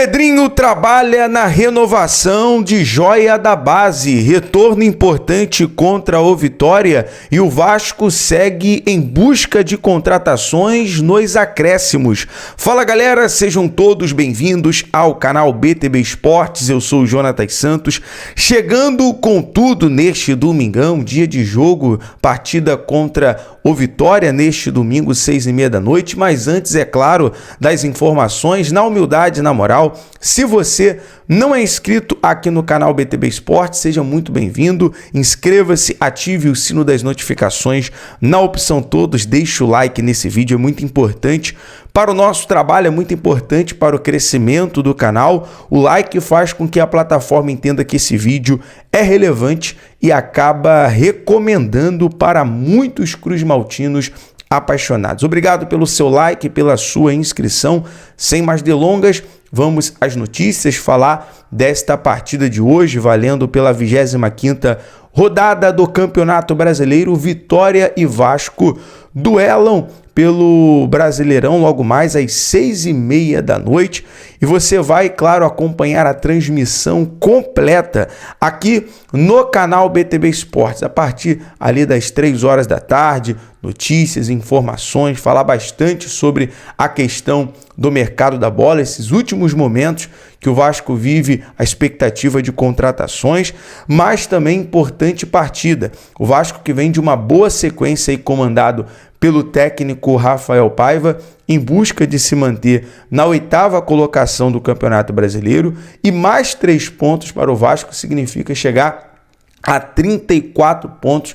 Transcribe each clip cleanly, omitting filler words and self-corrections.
Pedrinho trabalha na renovação de joia da base, retorno importante contra o Vitória e o Vasco segue em busca de contratações nos acréscimos. Fala galera, sejam todos bem-vindos ao canal BTB Esportes, eu sou o Jonatas Santos, chegando com tudo neste domingão, dia de jogo, partida contra o Vitória neste domingo, 6h30 da noite, mas antes, é claro, das informações, na humildade, na moral, se você não é inscrito aqui no canal BTB Esportes, seja muito bem-vindo, inscreva-se, ative o sino das notificações na opção todos, deixe o like nesse vídeo, é muito importante para o nosso trabalho, é muito importante para o crescimento do canal. O like faz com que a plataforma entenda que esse vídeo é relevante e acaba recomendando para muitos cruzmaltinos apaixonados. Obrigado pelo seu like, pela sua inscrição. Sem mais delongas, vamos às notícias, falar desta partida de hoje, valendo pela 25ª rodada do Campeonato Brasileiro. Vitória e Vasco duelam pelo Brasileirão logo mais às 6h30 da noite e você vai, claro, acompanhar a transmissão completa aqui no canal BTB Esportes a partir ali das 3 horas da tarde, notícias, informações, falar bastante sobre a questão do mercado da bola, esses últimos momentos que o Vasco vive a expectativa de contratações, mas também importante partida. O Vasco que vem de uma boa sequência aí comandado pelo técnico Rafael Paiva, em busca de se manter na 8ª colocação do Campeonato Brasileiro, e mais 3 pontos para o Vasco significa chegar a 34 pontos,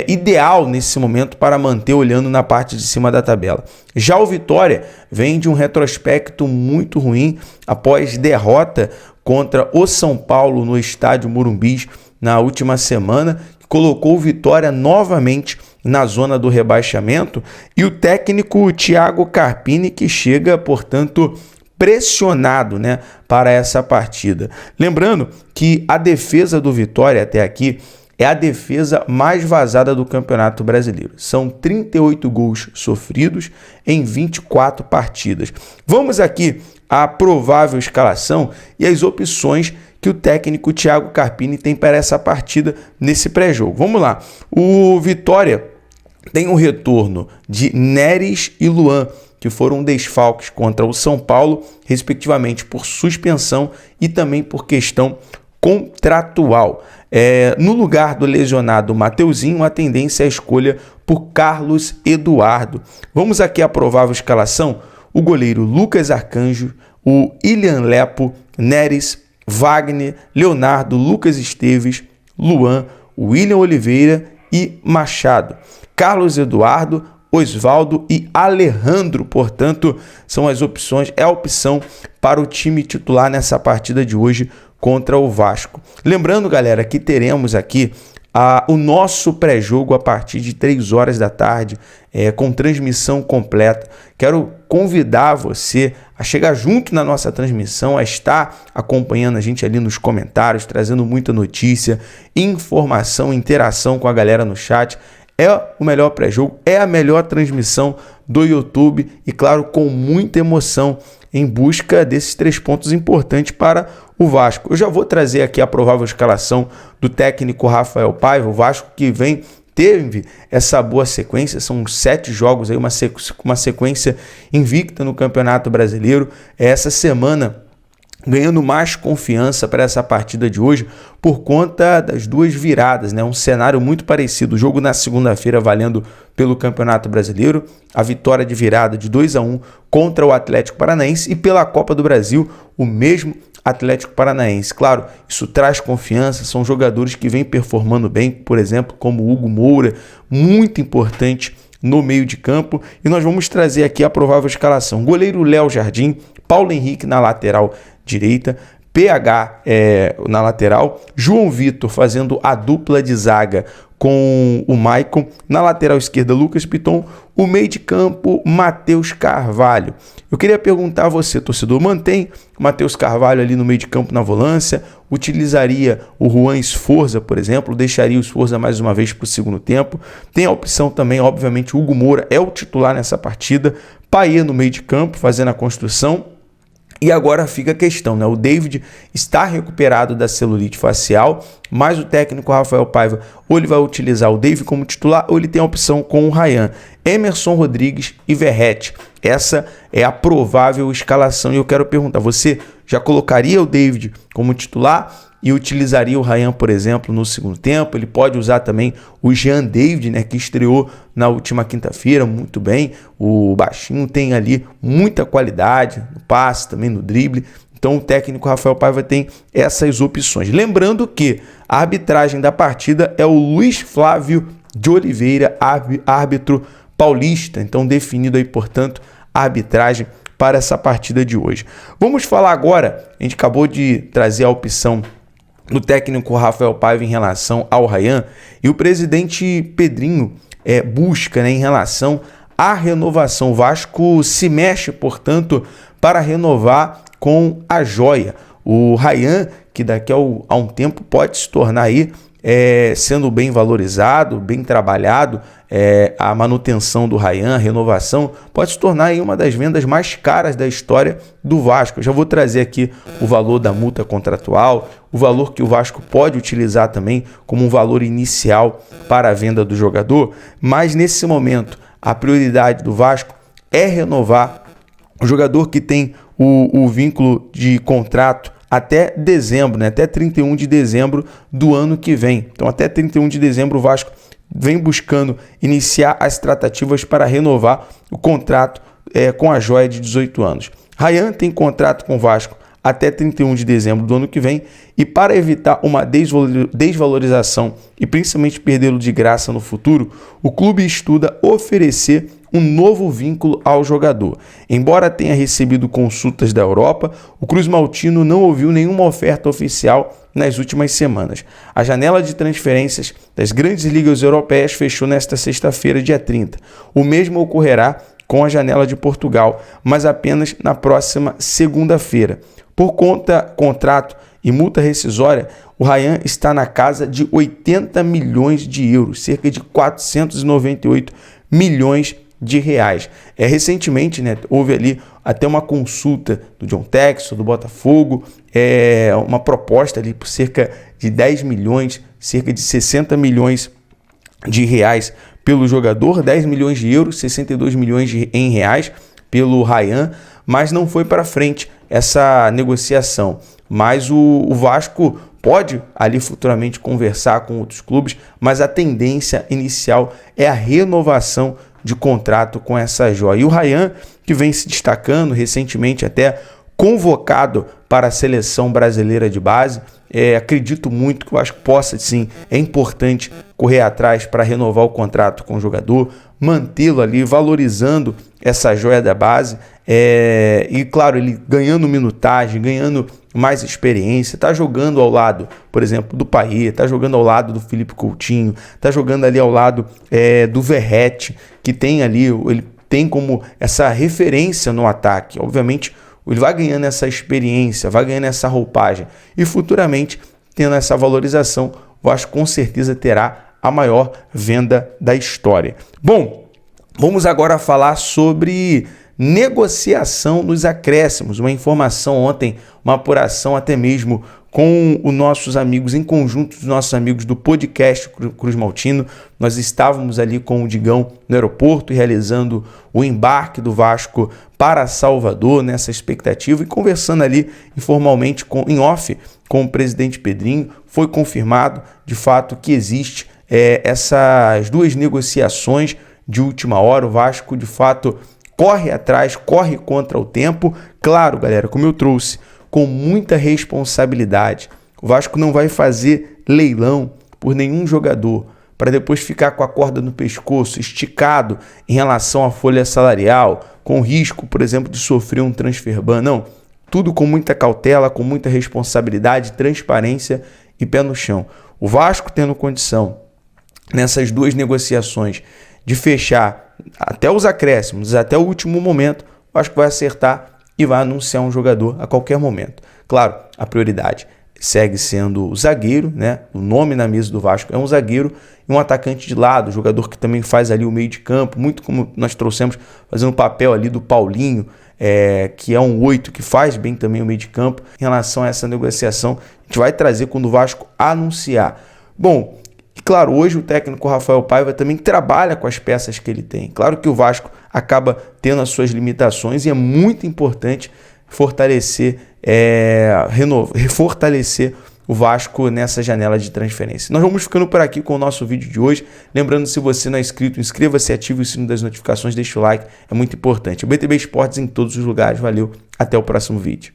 ideal nesse momento para manter olhando na parte de cima da tabela. Já o Vitória vem de um retrospecto muito ruim após derrota contra o São Paulo no estádio Morumbi na última semana, que colocou o Vitória novamente na zona do rebaixamento, e o técnico Thiago Carpini que chega, portanto, pressionado, para essa partida. Lembrando que a defesa do Vitória até aqui é a defesa mais vazada do Campeonato Brasileiro. São 38 gols sofridos em 24 partidas. Vamos aqui à provável escalação e as opções que o técnico Thiago Carpini tem para essa partida nesse pré-jogo. Vamos lá. O Vitória tem um retorno de Neres e Luan, que foram desfalques contra o São Paulo, respectivamente por suspensão e também por questão contratual. No lugar do lesionado Mateuzinho, a tendência é a escolha por Carlos Eduardo. Vamos aqui à provável escalação: o goleiro Lucas Arcanjo, o Ilian Lepo, Neres, Wagner, Leonardo, Lucas Esteves, Luan, William Oliveira e Machado. Carlos Eduardo, Osvaldo e Alejandro, portanto, são as opções, é a opção para o time titular nessa partida de hoje contra o Vasco. Lembrando, galera, que teremos aqui o nosso pré-jogo a partir de 3 horas da tarde, com transmissão completa. Quero convidar você a chegar junto na nossa transmissão, a estar acompanhando a gente ali nos comentários, trazendo muita notícia, informação, interação com a galera no chat. É o melhor pré-jogo, é a melhor transmissão do YouTube e, claro, com muita emoção em busca desses 3 pontos importantes para o Vasco. Eu já vou trazer aqui a provável escalação do técnico Rafael Paiva, o Vasco que teve essa boa sequência, são 7 jogos, aí, uma sequência invicta no Campeonato Brasileiro. Essa semana ganhando mais confiança para essa partida de hoje por conta das 2 viradas, um cenário muito parecido. O jogo na segunda-feira valendo pelo Campeonato Brasileiro, a vitória de virada de 2-1 contra o Atlético Paranaense, e pela Copa do Brasil, o mesmo Atlético Paranaense. Claro, isso traz confiança, são jogadores que vêm performando bem, por exemplo, como o Hugo Moura, muito importante no meio de campo, e nós vamos trazer aqui a provável escalação. Goleiro Léo Jardim, Paulo Henrique na lateral direita, PH na lateral, João Vitor fazendo a dupla de zaga com o Maicon, na lateral esquerda Lucas Piton, o meio de campo Matheus Carvalho. Eu queria perguntar a você, torcedor, mantém o Matheus Carvalho ali no meio de campo na volância? Utilizaria o Juan Esforza, por exemplo? Deixaria o Esforza mais uma vez para o segundo tempo? Tem a opção também, obviamente, o Hugo Moura é o titular nessa partida, Payet no meio de campo fazendo a construção, E agora fica a questão, né? O David está recuperado da celulite facial, mas o técnico Rafael Paiva, ou ele vai utilizar o David como titular, ou ele tem a opção com o Ryan, Emerson Rodrigues e Verratti. Essa é a provável escalação. E eu quero perguntar, você já colocaria o David como titular e utilizaria o Ryan, por exemplo, no segundo tempo? Ele pode usar também o Jean David, né, que estreou na última quinta-feira muito bem. O baixinho tem ali muita qualidade no passe, também no drible. Então o técnico Rafael Paiva tem essas opções. Lembrando que a arbitragem da partida é o Luiz Flávio de Oliveira, árbitro paulista. Então definido aí, portanto, a arbitragem para essa partida de hoje. Vamos falar agora, a gente acabou de trazer a opção do técnico Rafael Paiva em relação ao Ryan, e o presidente Pedrinho busca, né, em relação à renovação. O Vasco se mexe, portanto, para renovar com a joia. O Ryan, que daqui a um tempo pode se tornar aí, sendo bem valorizado, bem trabalhado, a manutenção do Ryan, a renovação, pode se tornar aí uma das vendas mais caras da história do Vasco. Eu já vou trazer aqui o valor da multa contratual, o valor que o Vasco pode utilizar também como um valor inicial para a venda do jogador, mas nesse momento a prioridade do Vasco é renovar o jogador que tem o vínculo de contrato até dezembro, né? Até 31 de dezembro do ano que vem. Então, até 31 de dezembro, o Vasco vem buscando iniciar as tratativas para renovar o contrato com a joia de 18 anos. Ryan tem contrato com o Vasco até 31 de dezembro do ano que vem, e para evitar uma desvalorização e principalmente perdê-lo de graça no futuro, o clube estuda oferecer um novo vínculo ao jogador. Embora tenha recebido consultas da Europa, o Cruz Maltino não ouviu nenhuma oferta oficial nas últimas semanas. A janela de transferências das grandes ligas europeias fechou nesta sexta-feira, dia 30. O mesmo ocorrerá com a janela de Portugal, mas apenas na próxima segunda-feira. Por contrato e multa rescisória, o Ryan está na casa de 80 milhões de euros, cerca de 498 milhões de reais. Recentemente, né, houve ali até uma consulta do John Textor, do Botafogo, uma proposta ali por cerca de 10 milhões, cerca de 60 milhões de reais pelo jogador, 10 milhões de euros, 62 milhões em reais pelo Ryan, mas não foi para frente essa negociação. Mas o Vasco pode ali futuramente conversar com outros clubes, mas a tendência inicial é a renovação de contrato com essa joia. E o Ryan, que vem se destacando recentemente, até convocado para a seleção brasileira de base, acredito muito que o Vasco possa, sim, é importante correr atrás para renovar o contrato com o jogador, mantê-lo ali, valorizando essa joia da base, e claro, ele ganhando minutagem, ganhando mais experiência, tá jogando ao lado, por exemplo, do Payet, tá jogando ao lado do Felipe Coutinho, tá jogando ali ao lado do Verratti, que tem ali, ele tem como essa referência no ataque. Obviamente, ele vai ganhando essa experiência, vai ganhando essa roupagem, e futuramente, tendo essa valorização, o Vasco com certeza terá a maior venda da história. Bom, vamos agora falar sobre negociação nos acréscimos. Uma informação ontem, uma apuração até mesmo com os nossos amigos, em conjunto dos nossos amigos do podcast Cruz Maltino. Nós estávamos ali com o Digão no aeroporto, realizando o embarque do Vasco para Salvador, nessa expectativa, e conversando ali informalmente, em off, com o presidente Pedrinho. Foi confirmado, de fato, que existe essas duas negociações de última hora. O Vasco, de fato, corre atrás, corre contra o tempo. Claro, galera, como eu trouxe, com muita responsabilidade. O Vasco não vai fazer leilão por nenhum jogador para depois ficar com a corda no pescoço, esticado em relação à folha salarial, com risco, por exemplo, de sofrer um transfer ban. Não, tudo com muita cautela, com muita responsabilidade, transparência e pé no chão. O Vasco tendo condição, nessas duas negociações, de fechar até os acréscimos, até o último momento, o Vasco vai acertar e vai anunciar um jogador a qualquer momento. Claro, a prioridade segue sendo o zagueiro, né? O nome na mesa do Vasco é um zagueiro e um atacante de lado, jogador que também faz ali o meio de campo, muito como nós trouxemos, fazendo o papel ali do Paulinho que é um 8, que faz bem também o meio de campo. Em relação a essa negociação, a gente vai trazer quando o Vasco anunciar. Bom, e claro, hoje o técnico Rafael Paiva também trabalha com as peças que ele tem. Claro que o Vasco acaba tendo as suas limitações e é muito importante fortalecer o Vasco nessa janela de transferência. Nós vamos ficando por aqui com o nosso vídeo de hoje. Lembrando, se você não é inscrito, inscreva-se, ative o sino das notificações, deixa o like, é muito importante. O BTB Esportes em todos os lugares. Valeu, até o próximo vídeo.